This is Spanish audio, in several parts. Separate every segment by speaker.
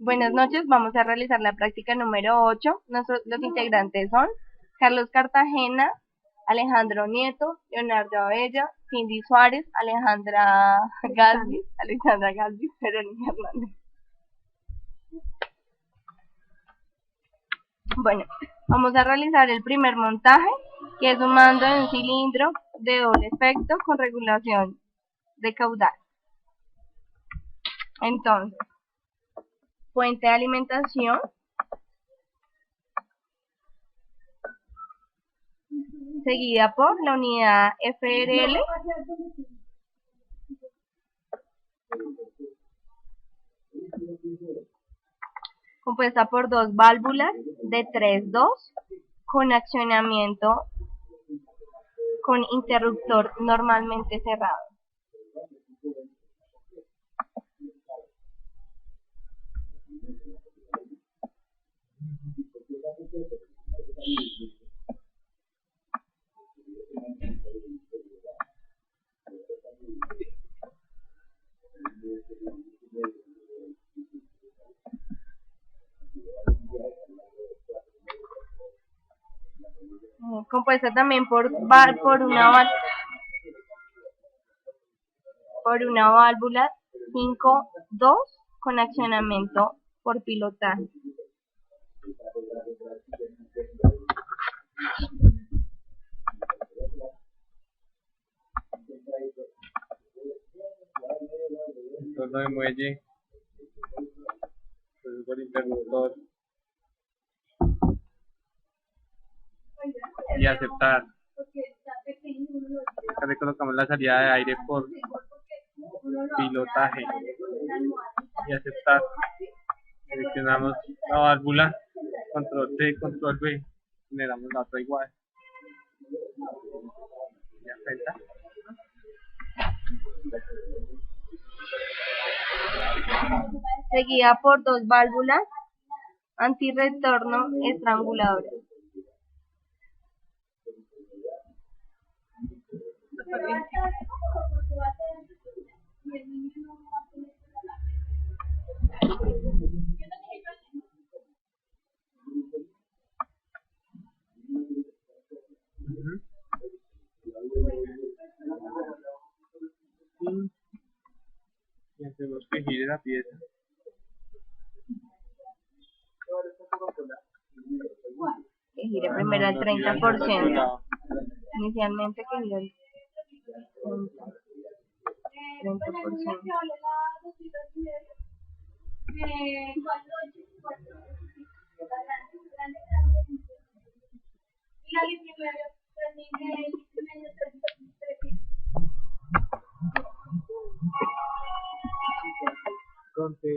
Speaker 1: Buenas noches, vamos a realizar la práctica número 8. Los integrantes son Carlos Cartagena, Alejandro Nieto, Leonardo Abella, Cindy Suárez, Alejandra Galvis, Verónica Hernández. Bueno, vamos a realizar el primer montaje, que es un mando de un cilindro de doble efecto con regulación de caudal. Entonces, fuente de alimentación, seguida por la unidad FRL, compuesta por dos válvulas de 3-2 con accionamiento con interruptor normalmente cerrado. Compuesta también por una válvula 5-2 con accionamiento por pilotaje.
Speaker 2: Entorno de muelle, por interruptor y aceptar. Acá le colocamos la salida de aire por pilotaje y aceptar. Seleccionamos la válvula, control C, control B, generamos la otra igual. Y acepta.
Speaker 1: Seguida por dos válvulas antirretorno estranguladoras.
Speaker 2: Y hacemos que gire la pieza.
Speaker 1: Que gire primero al 30%. Inicialmente que gire al 30%.
Speaker 2: Conte.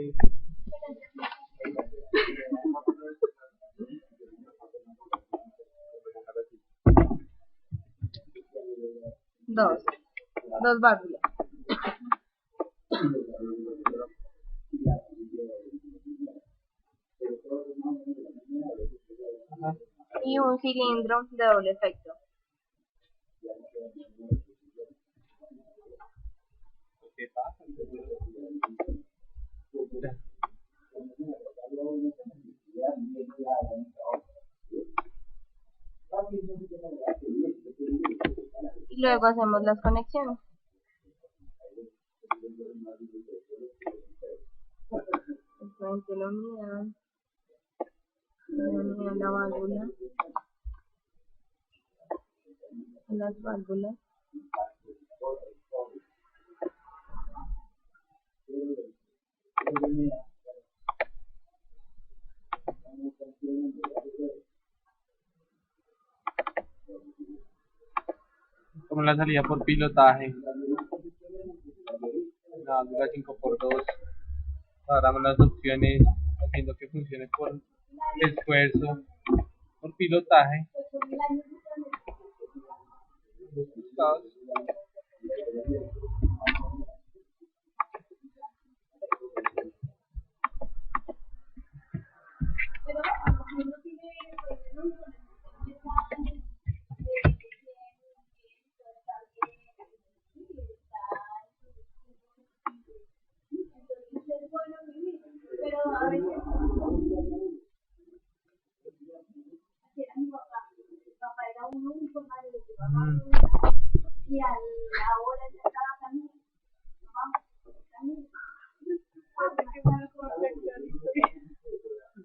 Speaker 1: Dos válvulas. Y un cilindro de doble efecto.
Speaker 2: ¿Qué pasa?
Speaker 1: Y luego hacemos las conexiones. Frente la unidad, la válvula, las válvulas.
Speaker 2: Como la salida por pilotaje, la válvula 5x2, ahora las opciones haciendo que funcione por esfuerzo, por pilotaje.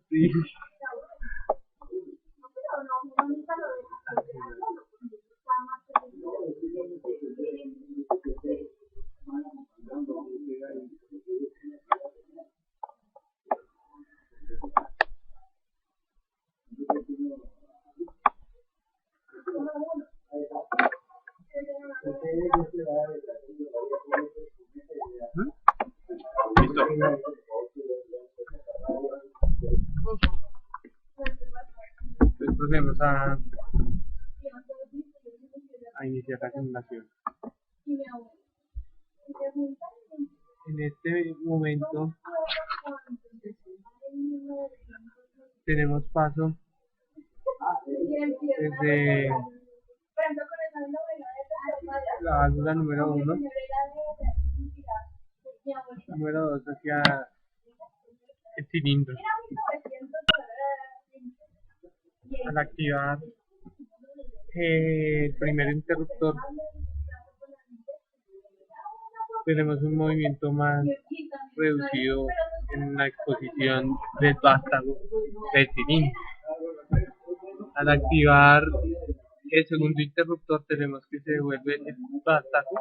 Speaker 2: Sí. Listo. Entonces procedemos a iniciar la simulación. En este momento tenemos paso desde la válvula número 1, número 2 hacia el cilindro. Al activar el primer interruptor tenemos un movimiento más reducido en la exposición del vástago del cilindro. Al activar el segundo interruptor tenemos que se devuelve el vástago,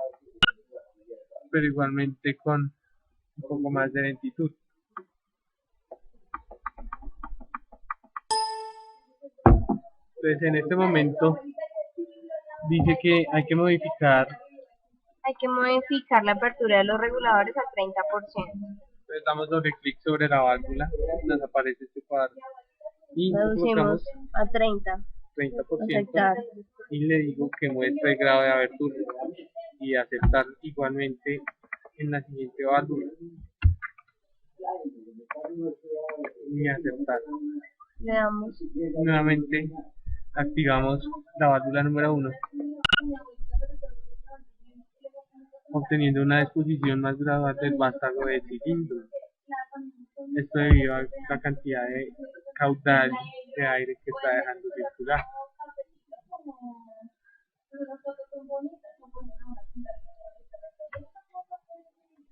Speaker 2: pero igualmente con un poco más de lentitud. Entonces en este momento dice que hay que modificar
Speaker 1: la apertura de los reguladores al 30%.
Speaker 2: Entonces damos doble clic sobre la válvula, nos aparece este cuadro y
Speaker 1: Reducimos a 30%.
Speaker 2: 30% y le digo que muestre el grado de abertura y aceptar igualmente en la siguiente válvula y aceptar.
Speaker 1: Le damos
Speaker 2: Nuevamente activamos la válvula número 1, obteniendo una disposición más gradual del vástago del cilindro. Esto debido a la cantidad de caudal de aire que está dejando circular.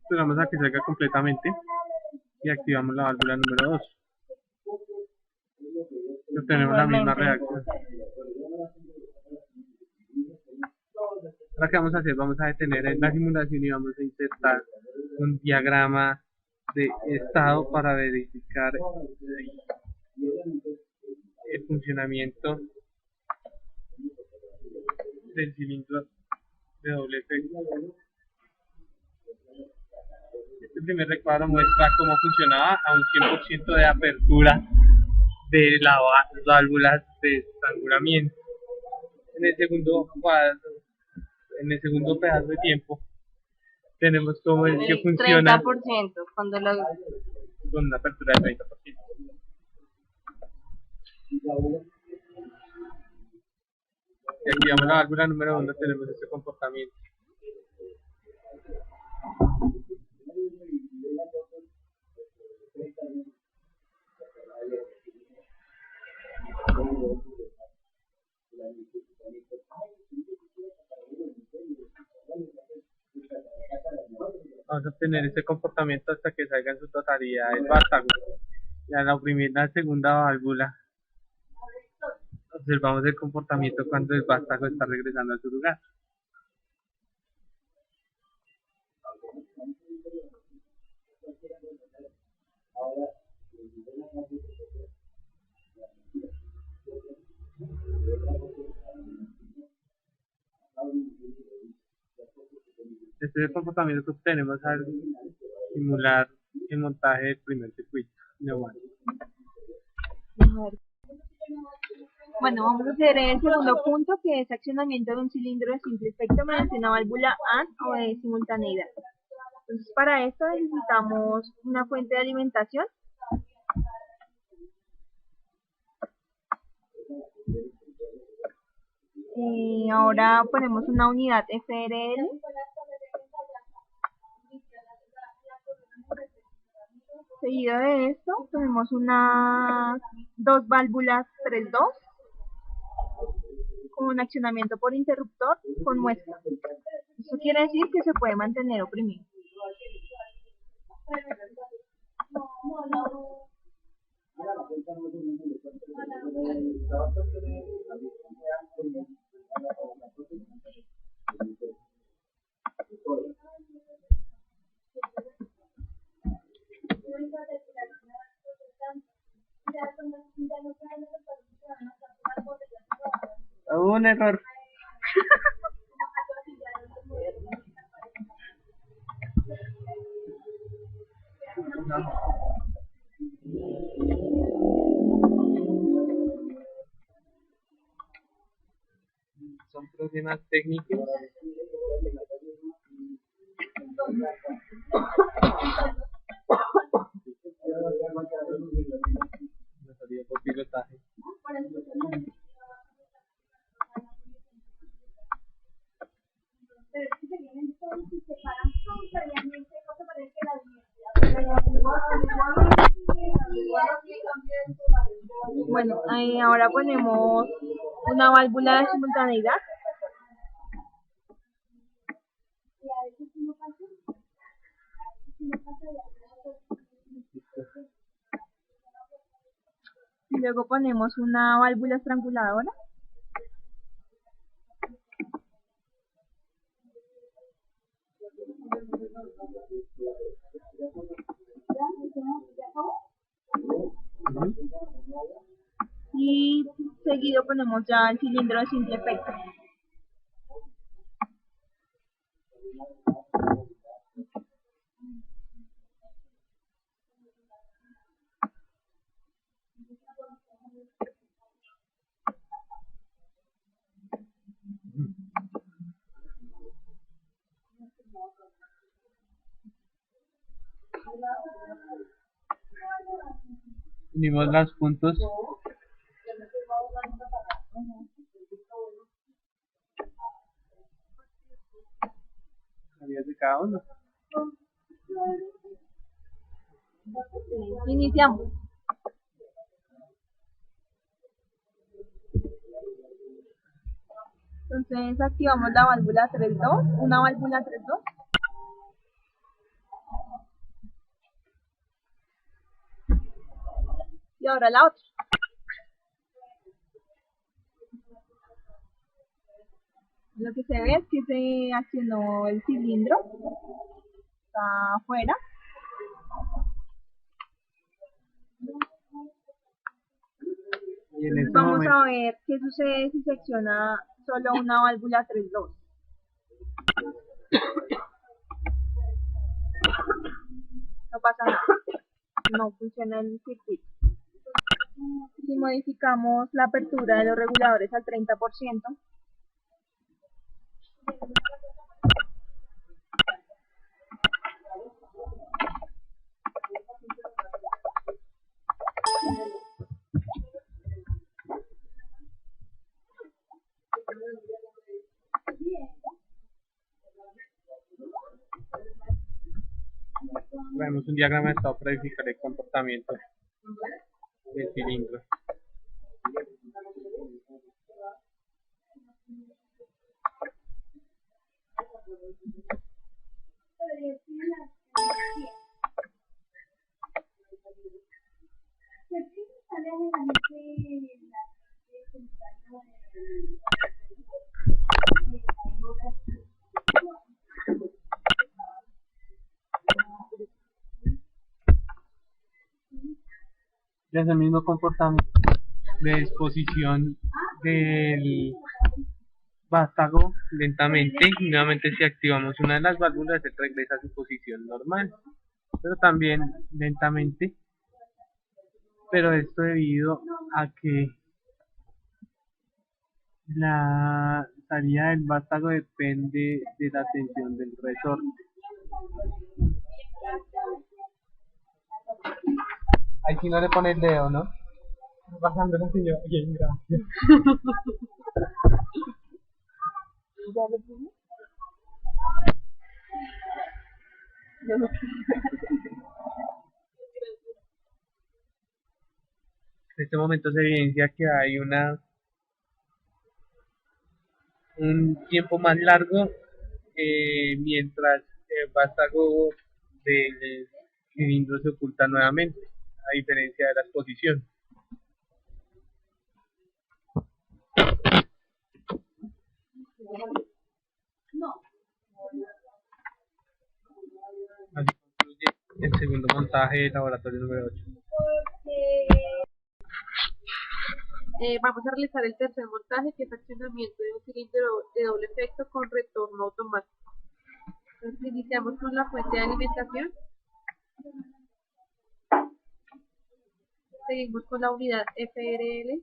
Speaker 2: Esperamos a que salga completamente y activamos la válvula número 2. Obtenemos la misma reacción. Ahora, ¿qué vamos a hacer? Vamos a detener la simulación y vamos a insertar un diagrama de estado para verificar el funcionamiento del cilindro de doble efecto. Este primer recuadro muestra cómo funcionaba a un 100% de apertura de las válvulas de estrangulamiento. En el segundo cuadro, en el segundo pedazo de tiempo, tenemos cómo es que funciona
Speaker 1: 30% cuando lo...
Speaker 2: con una apertura del 30%. Si activamos la válvula número 1 tenemos este comportamiento. Vamos a obtener este comportamiento hasta que salga en su totalidad el vástago. Y al oprimir la segunda válvula, observamos el comportamiento cuando el vástago está regresando a su lugar. Este es el comportamiento que obtenemos al simular el montaje del primer circuito neumático.
Speaker 3: Bueno, vamos a hacer el segundo punto, que es accionamiento de un cilindro de simple efecto mediante una válvula AND o de simultaneidad. Entonces, para esto necesitamos una fuente de alimentación. Ahora ponemos una unidad FRL. Seguido de esto, tenemos unas dos válvulas 3-2 con accionamiento por interruptor con muesca. Esto quiere decir que se puede mantener oprimido.
Speaker 2: Hubo un error. Son problemas técnicos. Me salía por pilotaje.
Speaker 3: Bueno, ahí ahora ponemos una válvula de simultaneidad. Y luego ponemos una válvula estranguladora. Y seguido ponemos ya el cilindro de simple efecto.
Speaker 2: Unimos los puntos. Salías de cada uno.
Speaker 3: Iniciamos. Entonces activamos la válvula 3-2, una válvula 3-2. Y ahora la otra. Lo que se ve es que se accionó el cilindro. Está afuera.
Speaker 2: Y en este
Speaker 3: Vamos
Speaker 2: momento,
Speaker 3: a ver qué sucede si se acciona solo una válvula 3-2. No pasa nada. No funciona el circuito. Si modificamos la apertura de los reguladores al 30%,
Speaker 2: vemos un diagrama de estado para verificar el comportamiento del cilindro. Ya es el mismo comportamiento de disposición del vástago lentamente. Y nuevamente, si activamos una de las válvulas, se regresa a su posición normal, pero también lentamente. Pero esto debido a que la salida del vástago depende de la tensión del resorte. Ahí si no le pone el dedo, ¿no? Bajando la señora. Bien, gracias.
Speaker 3: ¿ya lo puse? Yo lo puse.
Speaker 2: En este momento se evidencia que hay un tiempo más largo mientras el vástago del cilindro se oculta nuevamente, a diferencia de la exposición. Así concluye el segundo montaje del laboratorio número 8.
Speaker 3: Vamos a realizar el tercer montaje, que es accionamiento de un cilindro de doble efecto con retorno automático. Entonces iniciamos con la fuente de alimentación. Seguimos con la unidad FRL.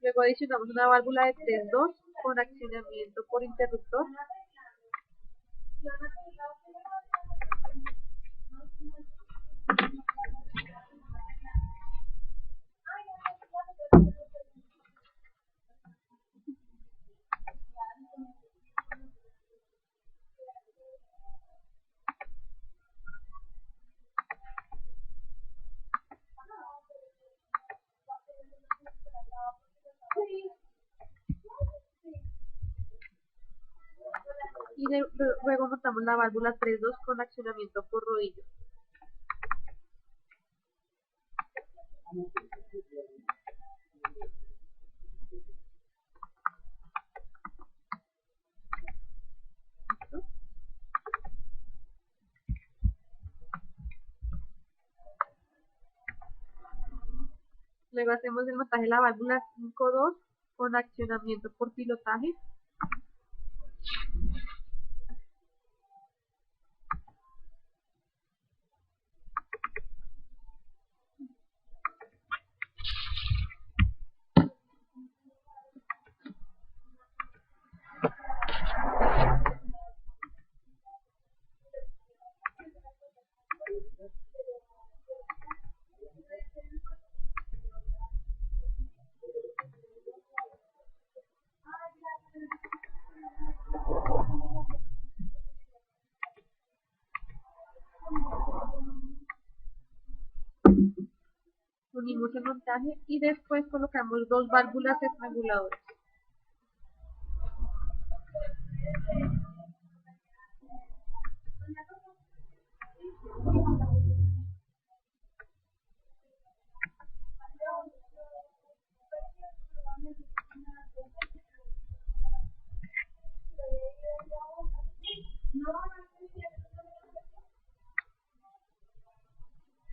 Speaker 3: Luego adicionamos una válvula de 3-2 con accionamiento por interruptor. Y luego montamos la válvula 3-2 con accionamiento por rodillo. Luego hacemos el montaje de la válvula 5-2 con accionamiento por pilotaje. Unimos el montaje y después colocamos dos válvulas estranguladoras.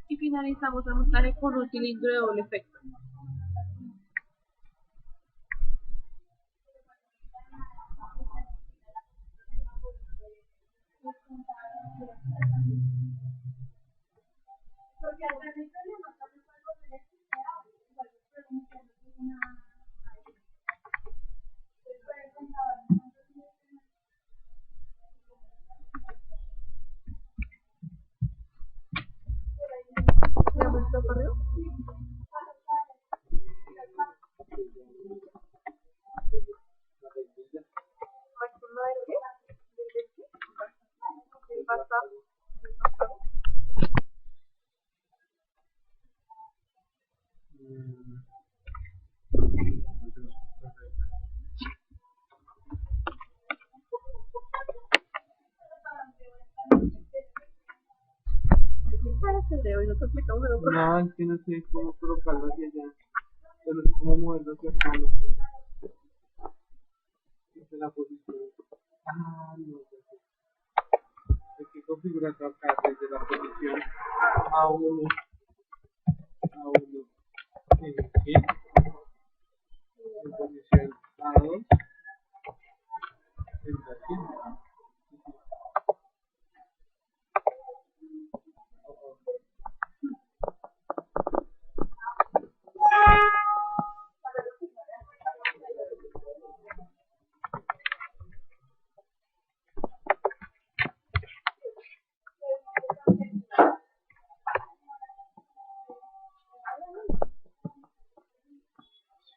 Speaker 3: Y finalizamos el montaje con un cilindro de doble efecto.
Speaker 2: No, es que no sé cómo colocarlo hacia allá. Pero no sé cómo moverlo hacia acá. Esa es la posición. Ah, no, hay que configurarlo acá desde la posición A1. A1. ¿Sí? En posición A2. En Brasil.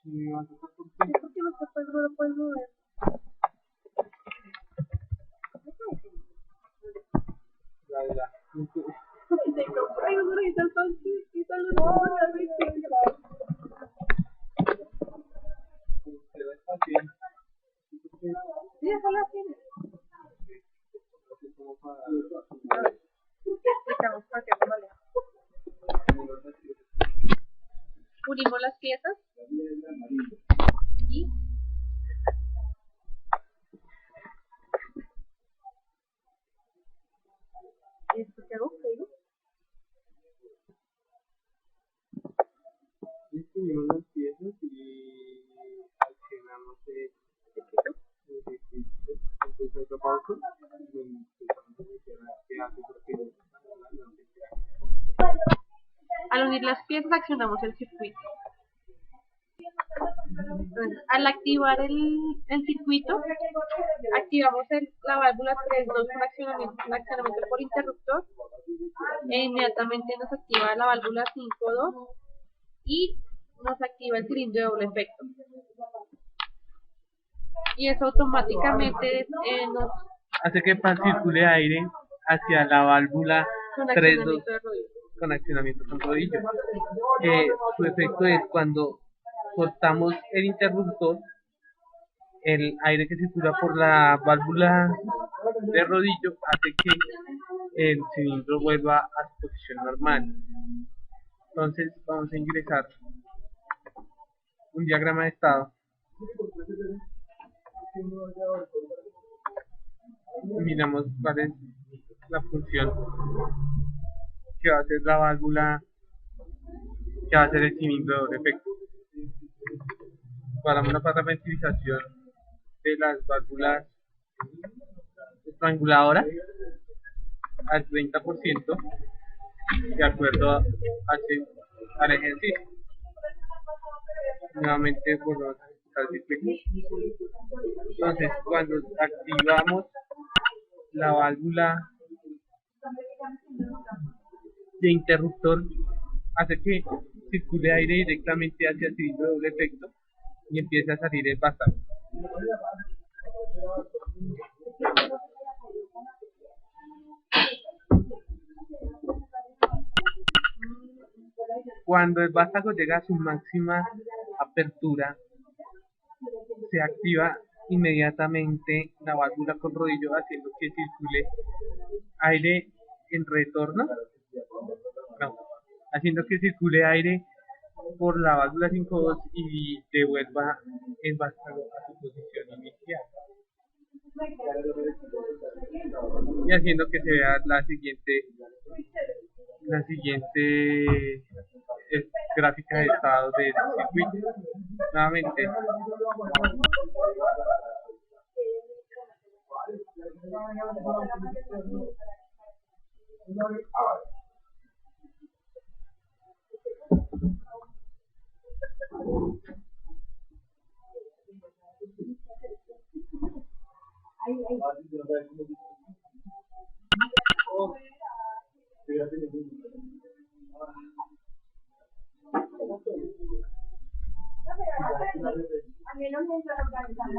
Speaker 2: Sí, va a tocar por
Speaker 3: ¿Por qué no lo puedes mover? Sí, eso lo tiene. Explicamos por qué no vale. Unimos las piezas y ¿esto qué hago? ¿Qué digo?
Speaker 2: Distribuimos las piezas y accionamos el circuito. Entonces lo pauso y empezamos a mencionar qué hace porque
Speaker 3: Al unir las piezas accionamos el circuito. Entonces, al activar el circuito, activamos la válvula 3.2 con accionamiento por interruptor e inmediatamente nos activa la válvula 5.2 y nos activa el cilindro de doble efecto. Y eso automáticamente nos
Speaker 2: hace que circule aire hacia la válvula
Speaker 3: con
Speaker 2: 3.2
Speaker 3: accionamiento de rodillo.
Speaker 2: con accionamiento con rodillo. Su efecto es cuando soltamos el interruptor, el aire que circula por la válvula de rodillo hace que el cilindro vuelva a su posición normal. Entonces vamos a ingresar un diagrama de estado. Miramos cuál es la función que va a hacer la válvula, que va a hacer el cilindro de doble efecto. Para una parametrización de las válvulas estranguladoras al 30% de acuerdo al ejercicio. Nuevamente volvemos al circuito. Entonces, cuando activamos la válvula de interruptor, hace que circule aire directamente hacia el cilindro de doble efecto y empieza a salir el vástago. Cuando el vástago llega a su máxima apertura, se activa inmediatamente la válvula con rodillo, haciendo que circule aire en retorno, haciendo que circule aire por la válvula 5.2 y devuelva el vástago a su posición inicial, y haciendo que se vea la siguiente gráfica de estado del circuito. Nuevamente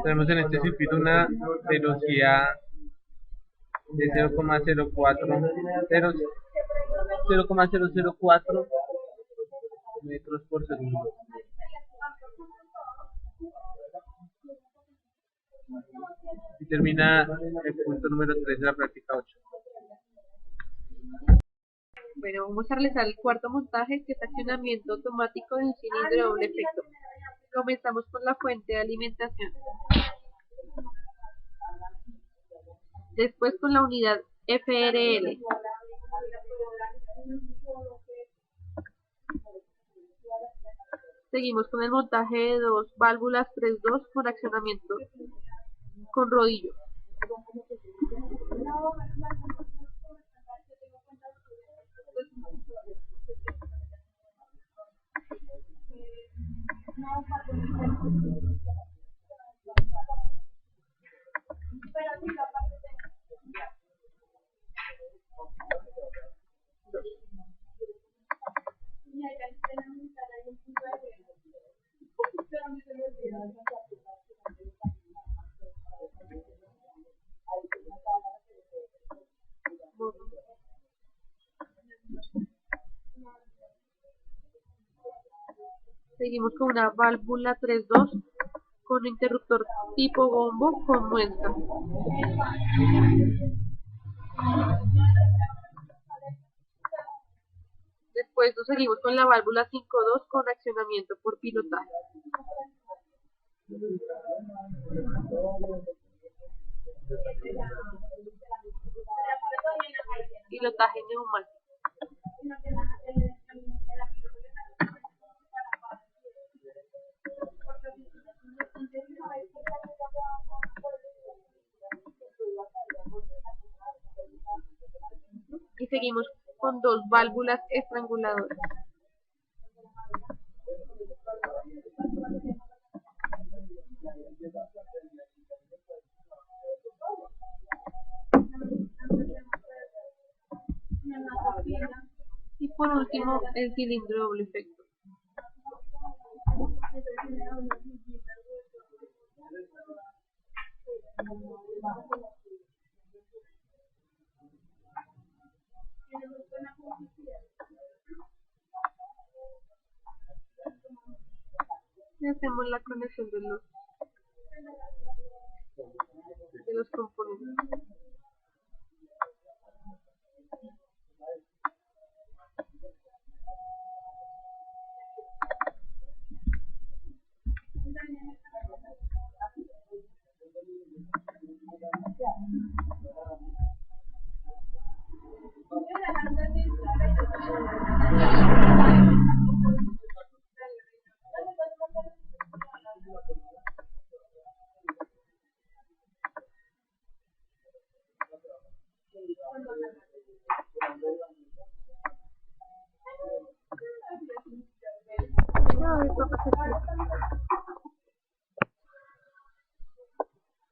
Speaker 2: tenemos en este circuito una velocidad de 0,004 metros por segundo. Y termina el punto número 3 de la práctica 8.
Speaker 3: Bueno, vamos a realizar el cuarto montaje, que es accionamiento automático de un cilindro de doble efecto. Comenzamos con la fuente de alimentación. Después con la unidad FRL. Seguimos con el montaje de dos válvulas 3.2 con accionamiento con rodillo.
Speaker 4: Seguimos con una válvula 3.2 con interruptor tipo bombo con muesca. Después nos seguimos con la válvula 5.2 con accionamiento por pilotaje. Pilotaje neumático. Y seguimos con dos válvulas estranguladoras. Y por último, el cilindro de doble efecto. Y hacemos la conexión de los componentes.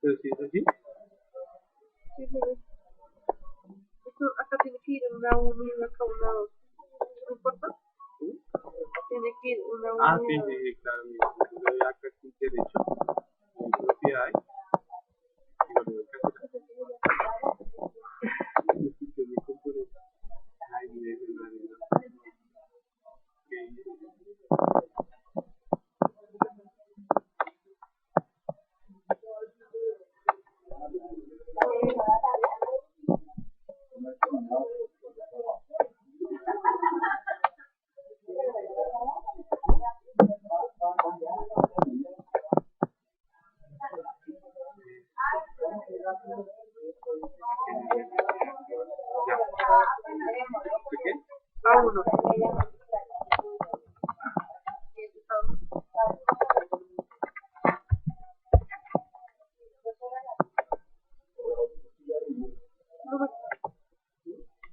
Speaker 2: Pero si es así,
Speaker 4: Esto acá tiene que ir una 1 y acá una 2. ¿No importa? Tiene que ir una 1
Speaker 2: ah,
Speaker 4: y
Speaker 2: sí,
Speaker 4: una 2.
Speaker 2: sí, sí, claro, mira, yo le doy acá clic derecho, en propiedades, y lo voy a cancelar. Descripción de componentes. Ay, mire, ¿qué?
Speaker 4: A1.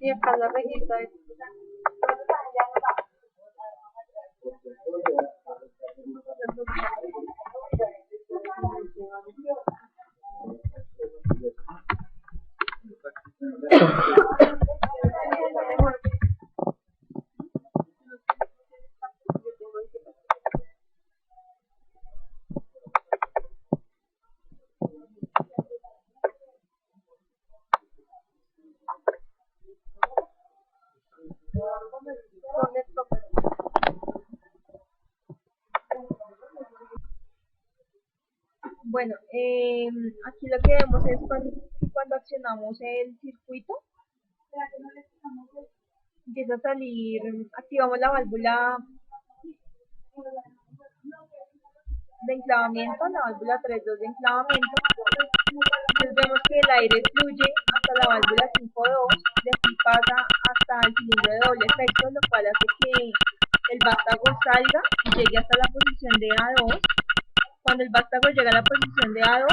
Speaker 4: Y acá la rejita es con esto.
Speaker 3: Bueno, aquí lo que vemos es cuando accionamos el circuito, empieza a salir, activamos la válvula de enclavamiento, la válvula 3.2 de enclavamiento. Entonces vemos que el aire fluye hasta la válvula 5.2, de aquí pasa hasta el cilindro de doble efecto, lo cual hace que el vástago salga y llegue hasta la posición de A2. Cuando el vástago llega a la posición de A2,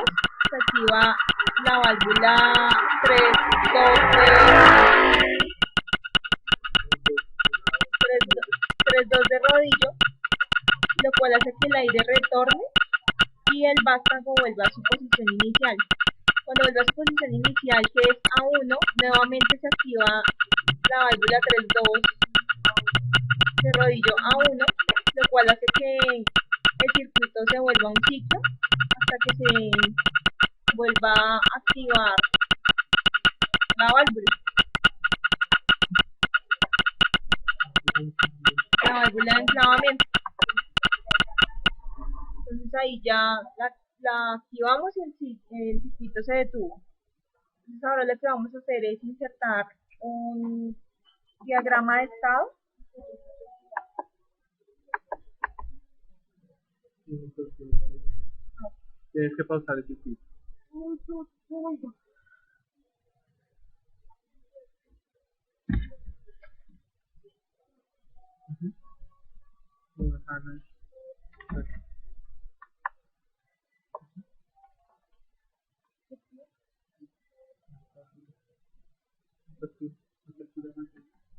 Speaker 3: se activa la válvula 3.2 de rodillo, lo cual hace que el aire retorne y el vástago vuelva a su posición inicial. Cuando vuelva a su posición inicial, que es A1, nuevamente se activa la válvula 3.2 de rodillo A1, lo cual hace que el circuito se vuelva un ciclo hasta que se vuelva a activar la válvula. La válvula de enclavamiento. ahí ya la activamos y el circuito se detuvo. Entonces ahora lo que vamos a hacer es insertar un diagrama de estado.
Speaker 2: Tienes que pausar el circuito.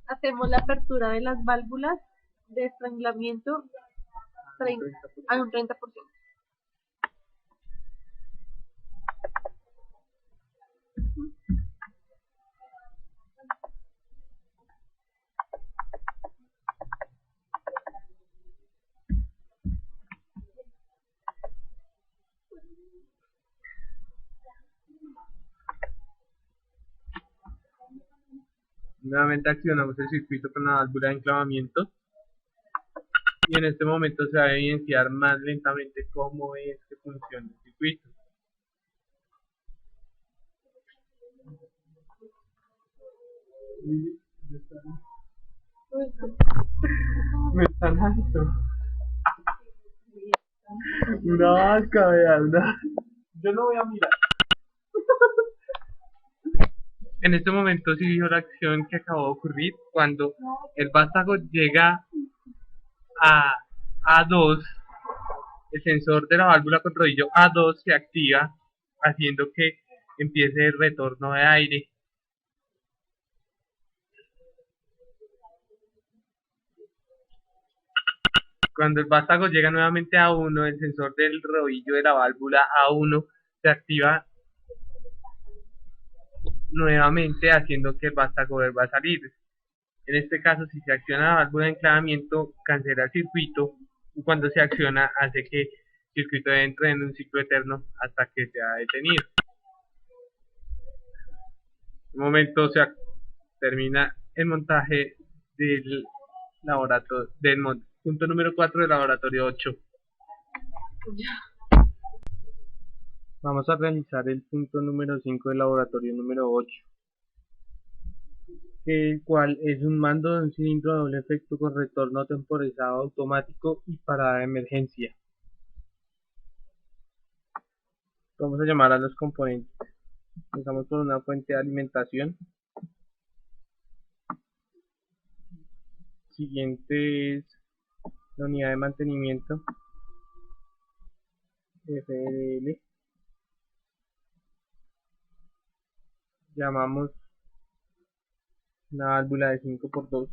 Speaker 4: Hacemos la apertura de las válvulas de estrangulamiento a un 30%.
Speaker 2: Nuevamente accionamos el circuito con la válvula de enclavamiento y en este momento se va a evidenciar más lentamente cómo es que funciona el circuito. Me están alto. Una vasca, vea, yo no voy a mirar. En este momento sí vio la acción que acabó de ocurrir cuando el vástago llega a A2, el sensor de la válvula con rodillo A2 se activa haciendo que empiece el retorno de aire. Cuando el vástago llega nuevamente a A1, el sensor del rodillo de la válvula A1 se activa nuevamente haciendo que el vástago vuelva a salir. En este caso, si se acciona la válvula de enclavamiento, cancela el circuito y cuando se acciona hace que el circuito entre en un ciclo eterno hasta que sea detenido. En un momento se termina el montaje del laboratorio punto número 4 del laboratorio 8. Vamos a realizar el punto número 5 del laboratorio número 8, el cual es un mando de un cilindro de doble efecto con retorno temporizado automático y parada de emergencia. Vamos a llamar a los componentes. Empezamos por una fuente de alimentación. Siguiente es la unidad de mantenimiento, FDL. Llamamos una válvula de 5×2.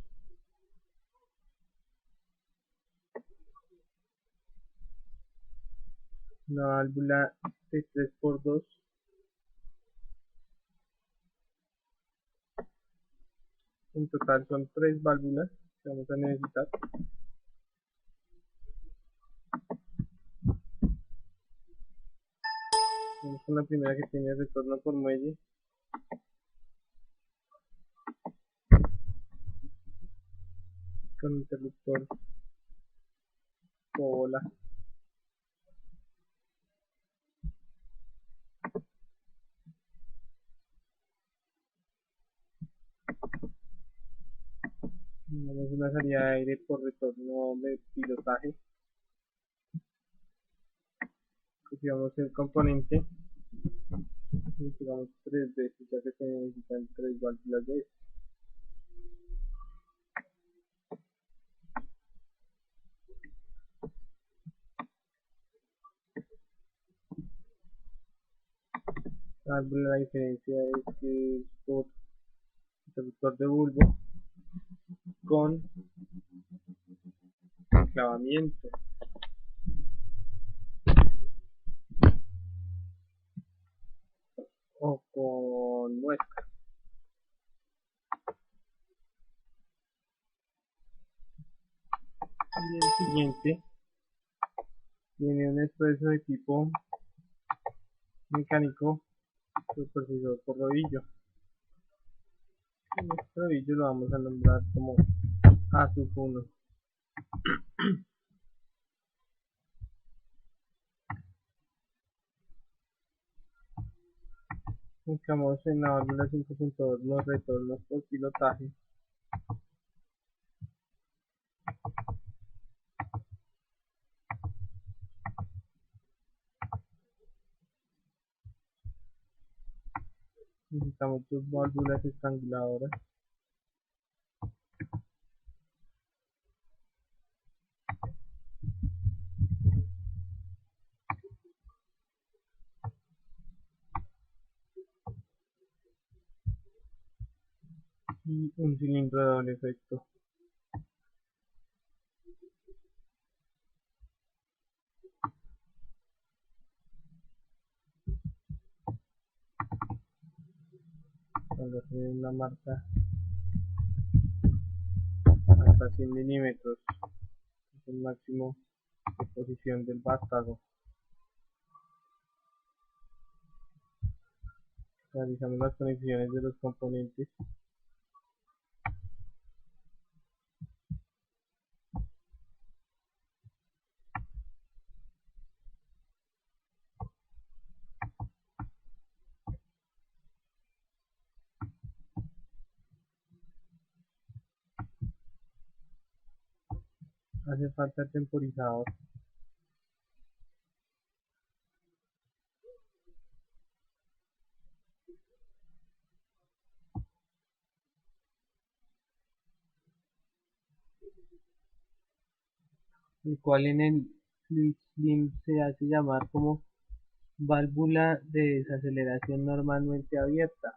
Speaker 2: Una válvula de 3×2. En total son 3 válvulas que vamos a necesitar. Vamos con la primera que tiene retorno por muelle. Con interruptor bola. Tenemos una salida de aire por retorno de pilotaje. Copiamos el componente y tiramos 3 veces, ya que se necesitan 3 válvulas de esto. La diferencia es que es por interruptor de bulbo con enclavamiento. O con muesca. Y el siguiente tiene un expreso de tipo mecánico supervisor por rodillo. Este rodillo lo vamos a nombrar como A1. Ubicamos en la válvula 5.2 los retornos por pilotaje. Necesitamos dos válvulas estranguladoras. Y un cilindro de doble efecto. Cuando tiene una marca hasta 100 milímetros, es el máximo de posición del vástago. Realizamos las conexiones de los componentes. Hace falta el temporizador. El cual en el Fluid Slim se hace llamar como válvula de desaceleración normalmente abierta.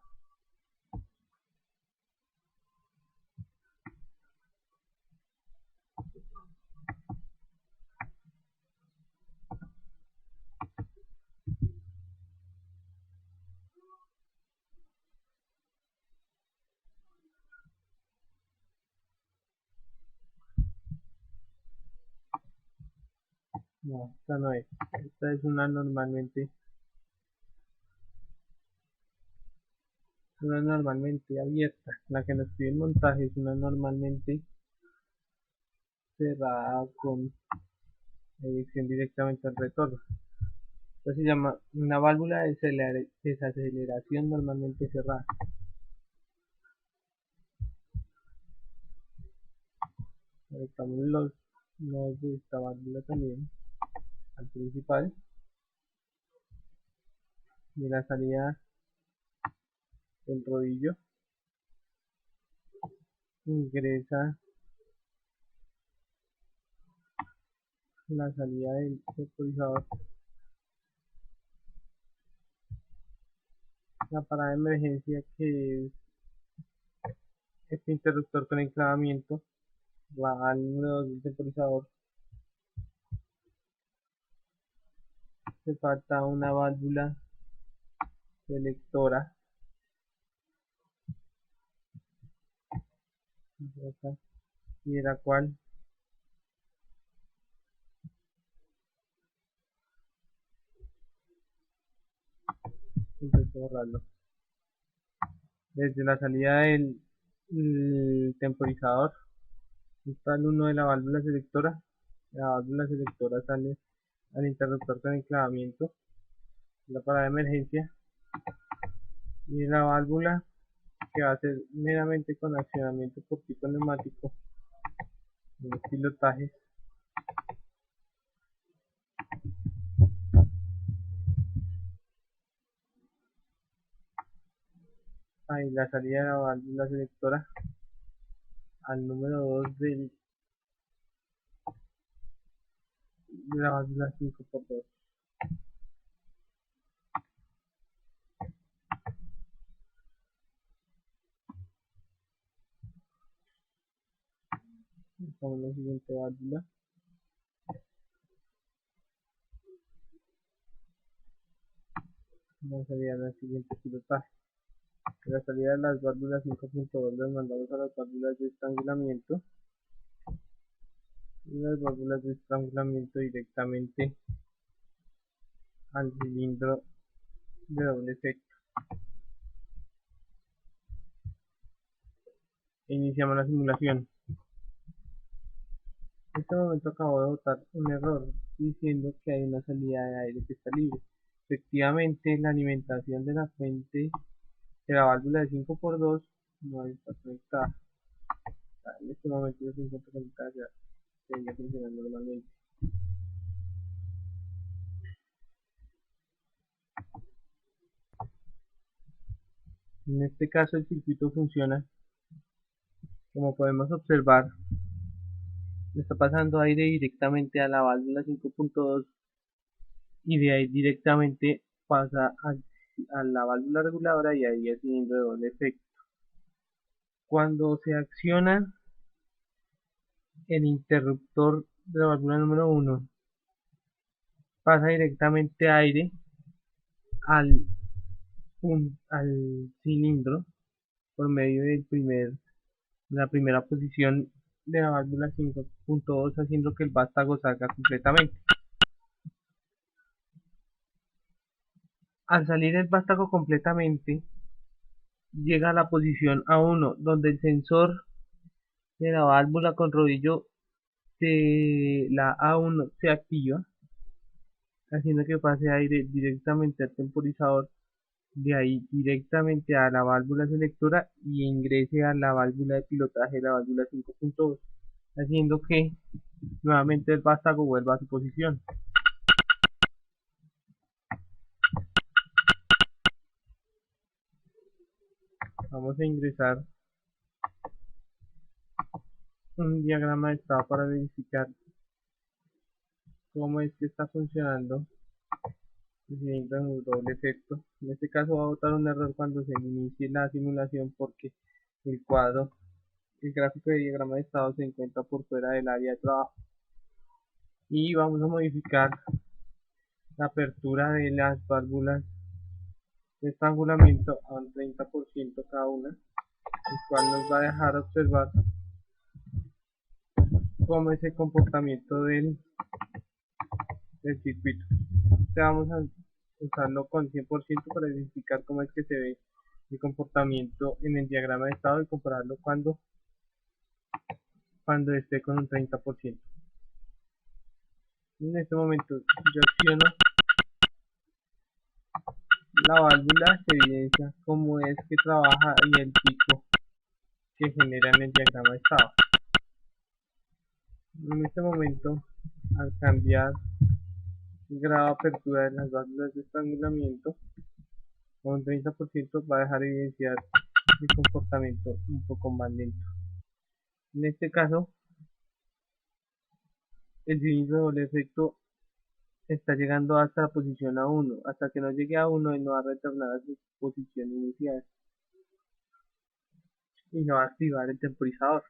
Speaker 2: No, esta no es. Esta es una normalmente abierta. La que nos pide el montaje es una normalmente cerrada con dirección directamente al retorno. Esto se llama una válvula de desaceleración normalmente cerrada. Conectamos los nodos de esta válvula también al principal. De la salida del rodillo ingresa la salida del temporizador. La parada de emergencia, que es este interruptor con enclavamiento, va al número 2 del temporizador. Se falta una válvula selectora y de la cual intento borrarlo. Desde la salida del temporizador está el 1 de la válvula selectora. La válvula selectora sale al interruptor con enclavamiento, la parada de emergencia, y la válvula que va a ser meramente con accionamiento por tipo neumático en los pilotajes. Ahí la salida de la válvula selectora al número 2 de la válvula 5x2. Estamos en la siguiente válvula. Vamos a salir al siguiente pilotaje. De la salida de las válvulas 5.2 las mandamos a las válvulas de estrangulamiento, y las válvulas de estrangulamiento directamente al cilindro de doble efecto. Iniciamos la simulación. En este momento acabo de botar un error diciendo que hay una salida de aire que está libre. efectivamente la alimentación de la fuente de la válvula de 5x2 no está conectada. En este momento no se encuentra conectada, ya debería funcionar normalmente. En este caso el circuito funciona. Como podemos observar, está pasando aire directamente a la válvula 5.2 y de ahí directamente pasa a la válvula reguladora y ahí el cilindro de doble efecto. Cuando se acciona el interruptor de la válvula número 1, pasa directamente aire al, al cilindro por medio de la primera posición de la válvula 5.2, haciendo que el vástago salga completamente. Al salir el vástago completamente, llega a la posición A1, donde el sensor de la válvula con rodillo de la A1 se activa, haciendo que pase aire directamente al temporizador, de ahí directamente a la válvula selectora y ingrese a la válvula de pilotaje de la válvula 5.2, haciendo que nuevamente el vástago vuelva a su posición. Vamos a ingresar un diagrama de estado para verificar cómo es que está funcionando el cilindro en doble efecto. En este caso va a botar un error cuando se inicie la simulación porque el gráfico de diagrama de estado se encuentra por fuera del área de trabajo. Y vamos a modificar la apertura de las válvulas de estrangulamiento a un 30% cada una, el cual nos va a dejar observar cómo es el comportamiento del circuito. Vamos a usarlo con 100% para verificar cómo es que se ve el comportamiento en el diagrama de estado y compararlo cuando esté con un 30%. En este momento, si yo acciono la válvula, se evidencia cómo es que trabaja y el pico que genera en el diagrama de estado. En este momento, al cambiar el grado de apertura de las válvulas de estrangulamiento a un 30%, va a dejar evidenciar el comportamiento un poco más lento. En este caso, el cilindro de doble efecto está llegando hasta la posición A1. Hasta que no llegue a 1, él no va a retornar a su posición inicial y no va a activar el temporizador.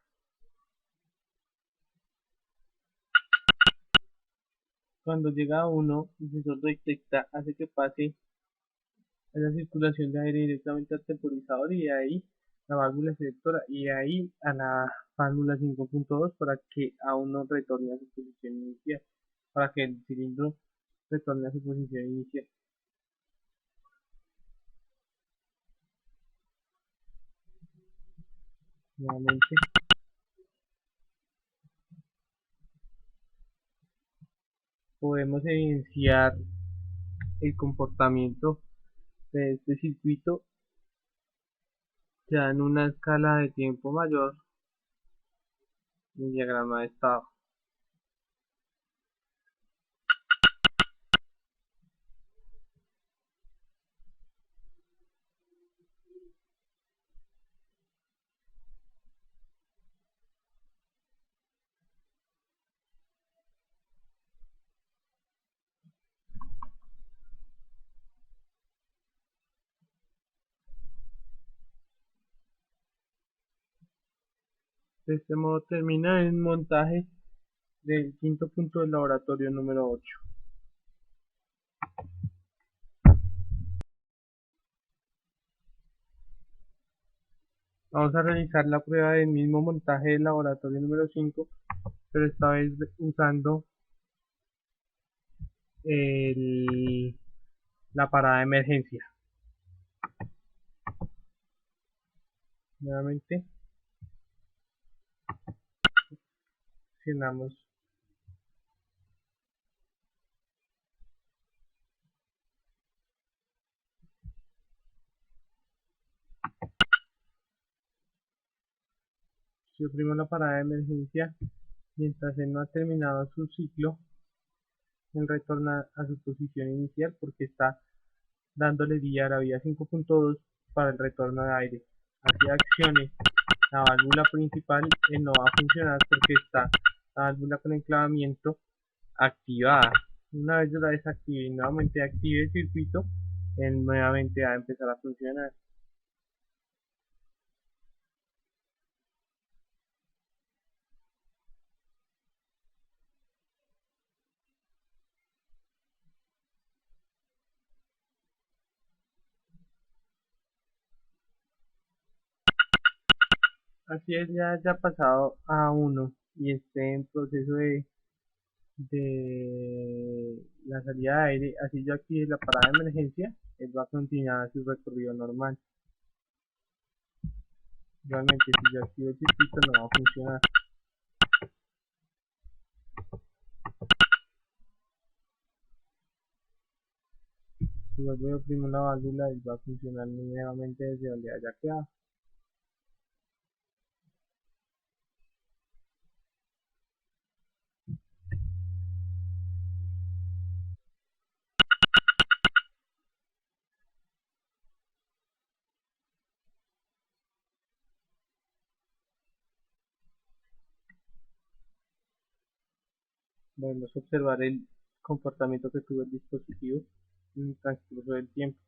Speaker 2: Cuando llega a 1, el sensor detecta, hace que pase esa circulación de aire directamente al temporizador y de ahí la válvula selectora y de ahí a la válvula 5.2 para que A1 retorne a su posición inicial, para que el cilindro retorne a su posición inicial. Nuevamente podemos evidenciar el comportamiento de este circuito ya en una escala de tiempo mayor en el diagrama de estado. De este modo termina el montaje del quinto punto del laboratorio número 8. Vamos a realizar la prueba del mismo montaje del laboratorio número 5, pero esta vez usando la parada de emergencia. Nuevamente seleccionamos Si oprimo la parada de emergencia, mientras él no ha terminado su ciclo, él retorna a su posición inicial porque está dándole vía a la vía 5.2 para el retorno de aire. Así accione la válvula principal, él no va a funcionar porque está la válvula con enclavamiento activada. Una vez yo la desactive y nuevamente active el circuito, él nuevamente va a empezar a funcionar. Así es, ya haya pasado a 1 y esté en proceso de la salida de aire, así yo active la parada de emergencia, él va a continuar su recorrido normal. Igualmente, si yo activo el circuito no va a funcionar. Si vuelvo a oprimir la válvula, él va a funcionar nuevamente desde donde haya quedado. Podemos observar el comportamiento que tuvo el dispositivo en el transcurso del tiempo.